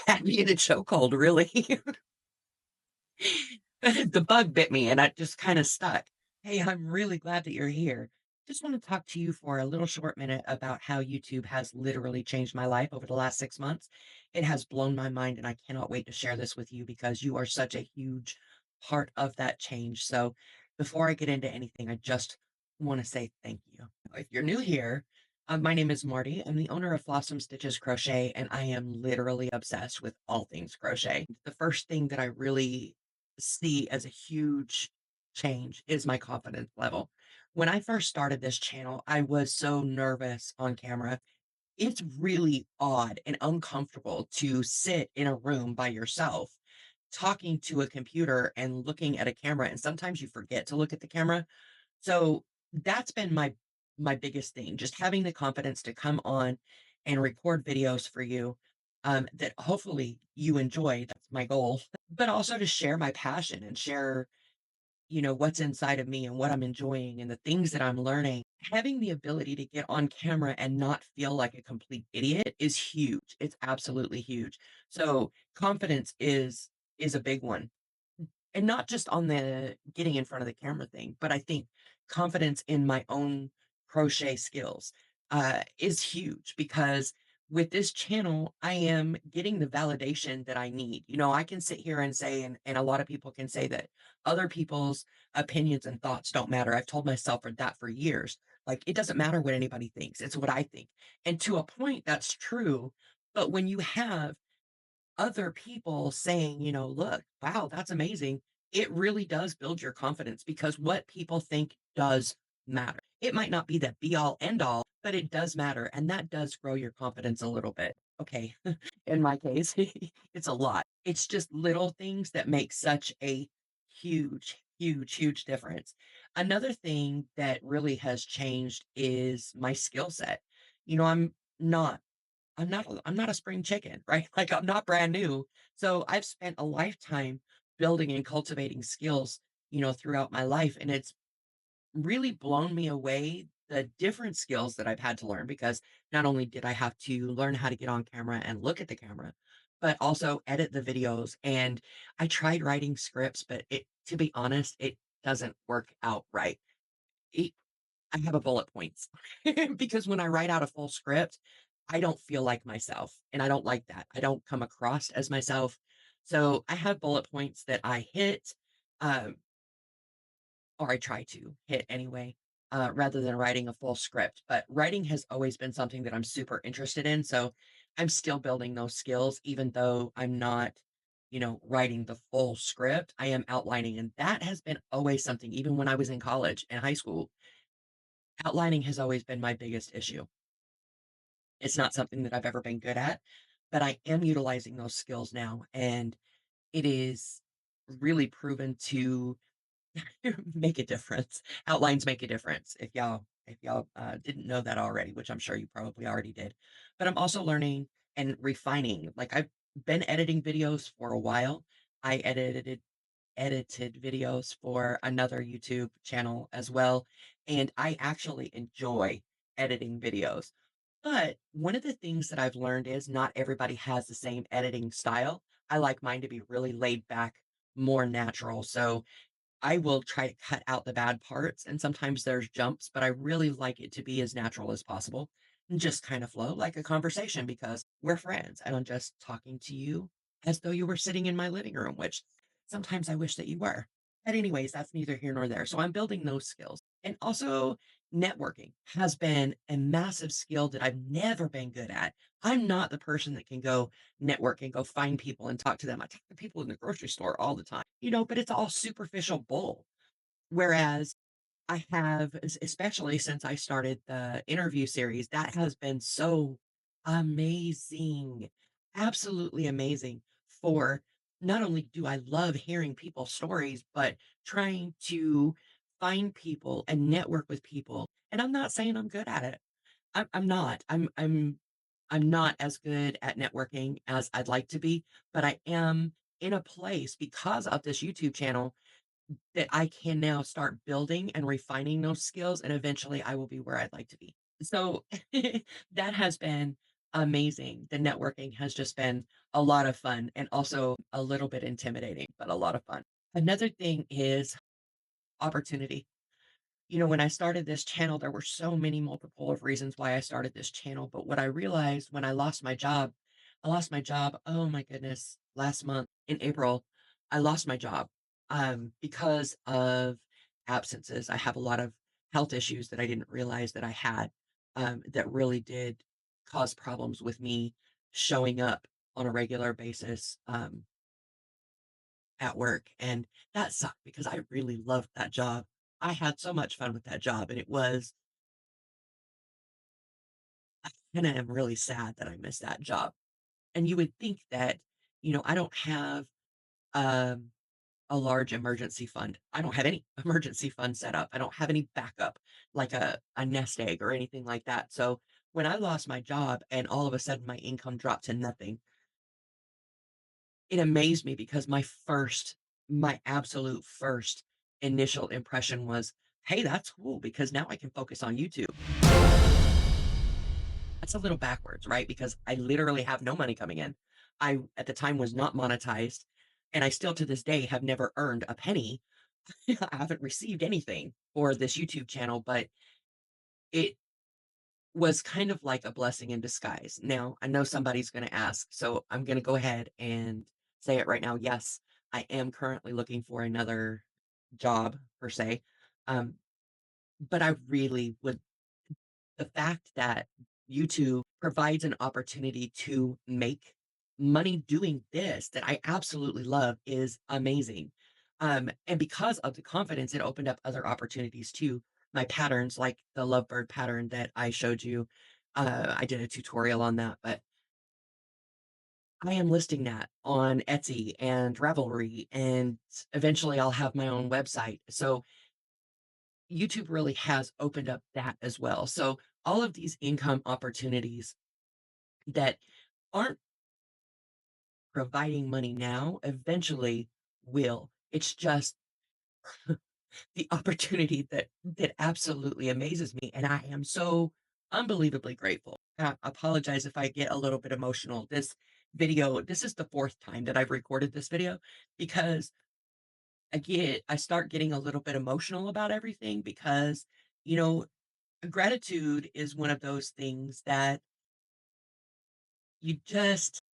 had me in a chokehold, really. The bug bit me and I just kind of stuck. Hey, I'm really glad that you're here. Just want to talk to you for a little short minute about how YouTube has literally changed my life over the last 6 months. It has blown my mind, and I cannot wait to share this with you because you are such a huge part of that change. So, before I get into anything, I just want to say thank you. If you're new here, my name is Marty. I'm the owner of Flawsome Stitches Crochet, and I am literally obsessed with all things crochet. The first thing that I really see as a huge change is my confidence level. When I first started this channel, I was so nervous on camera. It's really odd and uncomfortable to sit in a room by yourself talking to a computer and looking at a camera, and sometimes you forget to look at the camera. So that's been my biggest thing, just having the confidence to come on and record videos for you, that hopefully you enjoy. That's my goal. But also to share my passion and share, what's inside of me and what I'm enjoying and the things that I'm learning. Having the ability to get on camera and not feel like a complete idiot is huge. It's absolutely huge. So confidence is a big one. And not just on the getting in front of the camera thing, but I think confidence in my own crochet skills, is huge because with this channel, I am getting the validation that I need. I can sit here and say, and a lot of people can say that other people's opinions and thoughts don't matter. I've told myself for that for years. Like, it doesn't matter what anybody thinks, it's what I think. And to a point, that's true. But when you have other people saying, "Look, wow, that's amazing." It really does build your confidence because what people think does matter. It might not be the be all end all, but it does matter. And that does grow your confidence a little bit. Okay. In my case, it's a lot. It's just little things that make such a huge, huge, huge difference. Another thing that really has changed is my skill set. You know, I'm not I'm not a spring chicken, right? Like, I'm not brand new. So I've spent a lifetime building and cultivating skills, throughout my life, and it's really blown me away the different skills that I've had to learn because not only did I have to learn how to get on camera and look at the camera, but also edit the videos. And I tried writing scripts, but to be honest, it doesn't work out right. It, I have a bullet points because when I write out a full script, I don't feel like myself, and I don't like that. I don't come across as myself. So I have bullet points that I hit, um, or I try to hit anyway, rather than writing a full script. But writing has always been something that I'm super interested in. So I'm still building those skills, even though I'm not, writing the full script. I am outlining, and that has been always something, even when I was in college and high school. Outlining has always been my biggest issue. It's not something that I've ever been good at, but I am utilizing those skills now, and it is really proven to make a difference. Outlines make a difference. If y'all didn't know that already, which I'm sure you probably already did. But I'm also learning and refining. Like, I've been editing videos for a while. I edited videos for another YouTube channel as well, and I actually enjoy editing videos. But one of the things that I've learned is not everybody has the same editing style. I like mine to be really laid back, more natural. So I will try to cut out the bad parts, and sometimes there's jumps, but I really like it to be as natural as possible and just kind of flow like a conversation because we're friends and I'm just talking to you as though you were sitting in my living room, which sometimes I wish that you were. But, anyways, that's neither here nor there. So I'm building those skills. And also, networking has been a massive skill that I've never been good at. I'm not the person that can go network and go find people and talk to them. I talk to people in the grocery store all the time, but it's all superficial bull. Whereas I have, especially since I started the interview series, that has been so amazing, absolutely amazing. For not only do I love hearing people's stories, but trying to find people and network with people. And I'm not saying I'm good at it. I'm not. I'm not as good at networking as I'd like to be, but I am in a place because of this YouTube channel that I can now start building and refining those skills, and eventually I will be where I'd like to be. So that has been amazing. The networking has just been a lot of fun and also a little bit intimidating, but a lot of fun. Another thing is opportunity. When I started this channel, there were so many multiple of reasons why I started this channel. But what I realized when I lost my job. Oh my goodness. Last month in April, I lost my job because of absences. I have a lot of health issues that I didn't realize that I had that really did cause problems with me showing up on a regular basis at work. And that sucked because I really loved that job. I had so much fun with that job, and I am really sad that I missed that job. And you would think that, I don't have um, a large emergency fund. I don't have any emergency fund set up. I don't have any backup, like a nest egg or anything like that. So when I lost my job and all of a sudden my income dropped to nothing, it amazed me because my absolute first initial impression was, hey, that's cool because now I can focus on YouTube. That's a little backwards, right? Because I literally have no money coming in. I, at the time, was not monetized, and I still to this day have never earned a penny. I haven't received anything for this YouTube channel, but it was kind of like a blessing in disguise. Now, I know somebody's going to ask, so I'm going to go ahead and say it right now. Yes, I am currently looking for another job per se. Um, but I really would the fact that YouTube provides an opportunity to make money doing this that I absolutely love is amazing. And because of the confidence, it opened up other opportunities too. My patterns, like the lovebird pattern that I showed you, I did a tutorial on that, but I am listing that on Etsy and Ravelry, and eventually I'll have my own website. So YouTube really has opened up that as well. So all of these income opportunities that aren't providing money now eventually will. It's just the opportunity that absolutely amazes me, and I am so unbelievably grateful. I apologize if I get a little bit emotional. This is the fourth time that I've recorded this video because I start getting a little bit emotional about everything because, you know, gratitude is one of those things that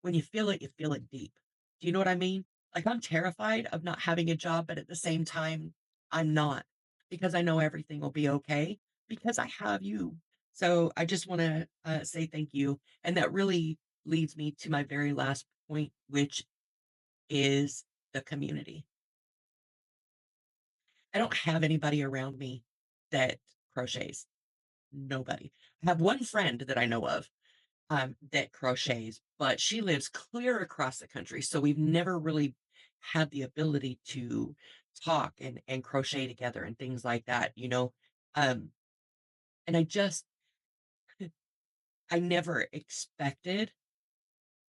when you feel it deep. Do you know what I mean? Like, I'm terrified of not having a job, but at the same time, I'm not because I know everything will be okay because I have you. So I just want to say thank you. And that really leads me to my very last point, which is the community. I don't have anybody around me that crochets. Nobody. I have one friend that I know of that crochets, but she lives clear across the country. So we've never really had the ability to talk and crochet together and things like that. Um, and I never expected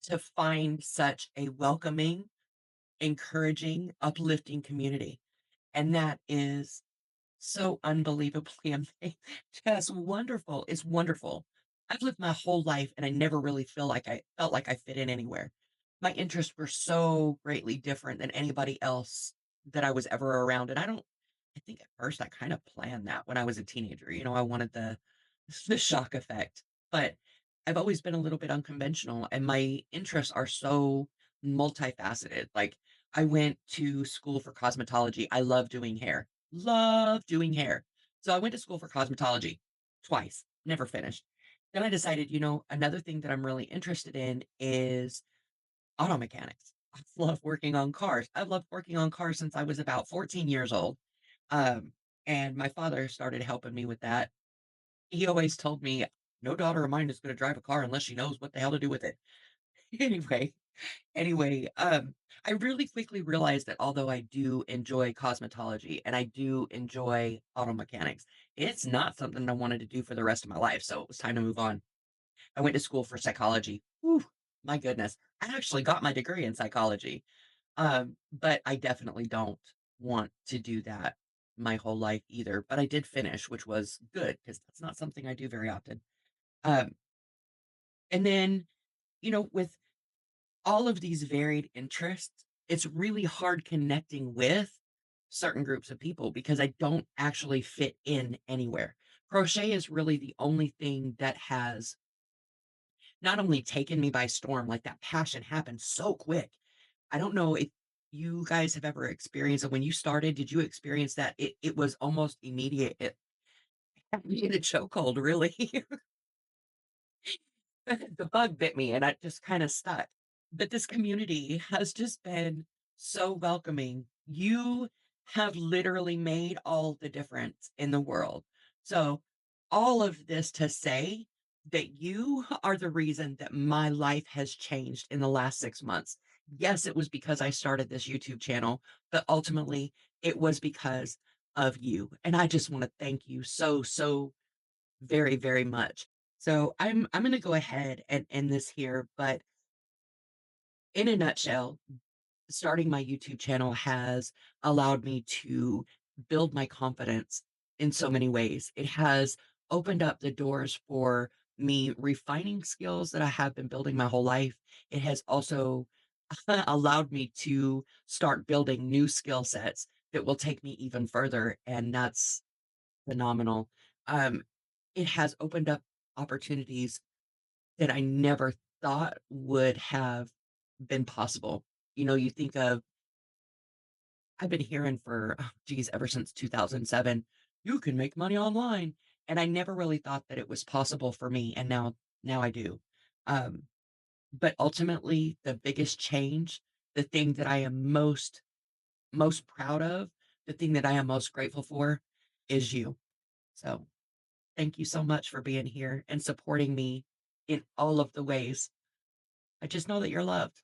to find such a welcoming, encouraging, uplifting community. And that is so unbelievably just wonderful. It's wonderful. I've lived my whole life and I never really felt like I fit in anywhere. My interests were so greatly different than anybody else that I was ever around. And I think at first I kind of planned that when I was a teenager. I wanted the shock effect. But I've always been a little bit unconventional and my interests are so multifaceted. Like I went to school for cosmetology. I love doing hair. Love doing hair. So I went to school for cosmetology twice, never finished. Then I decided, another thing that I'm really interested in is auto mechanics. I love working on cars. I've loved working on cars since I was about 14 years old. Um, and my father started helping me with that. He always told me, no daughter of mine is going to drive a car unless she knows what the hell to do with it. Anyway, anyway, I really quickly realized that although I do enjoy cosmetology and I do enjoy auto mechanics, it's not something I wanted to do for the rest of my life. So it was time to move on. I went to school for psychology. Whew, my goodness. I actually got my degree in psychology. But I definitely don't want to do that my whole life either. But I did finish, which was good because that's not something I do very often. Um, And then, with all of these varied interests, it's really hard connecting with certain groups of people because I don't actually fit in anywhere. Crochet is really the only thing that has not only taken me by storm, like that passion happened so quick. I don't know if you guys have ever experienced it. When you started, did you experience that? It was almost immediate. It had me in a chokehold, really. The bug bit me and I just kind of stuck. But this community has just been so welcoming. You have literally made all the difference in the world. So, all of this to say that you are the reason that my life has changed in the last 6 months. Yes, it was because I started this YouTube channel, but ultimately it was because of you. And I just want to thank you so, so very, very much. So I'm gonna go ahead and end this here, but in a nutshell, starting my YouTube channel has allowed me to build my confidence in so many ways. It has opened up the doors for me refining skills that I have been building my whole life. It has also allowed me to start building new skill sets that will take me even further, and that's phenomenal. Um, it has opened up opportunities that I never thought would have been possible. You think of I've been hearing for, oh, geez, ever since 2007, you can make money online. And I never really thought that it was possible for me. And now I do. Um, but ultimately, the biggest change, the thing that I am most proud of, the thing that I am most grateful for is you. So thank you so much for being here and supporting me in all of the ways. I just know that you're loved.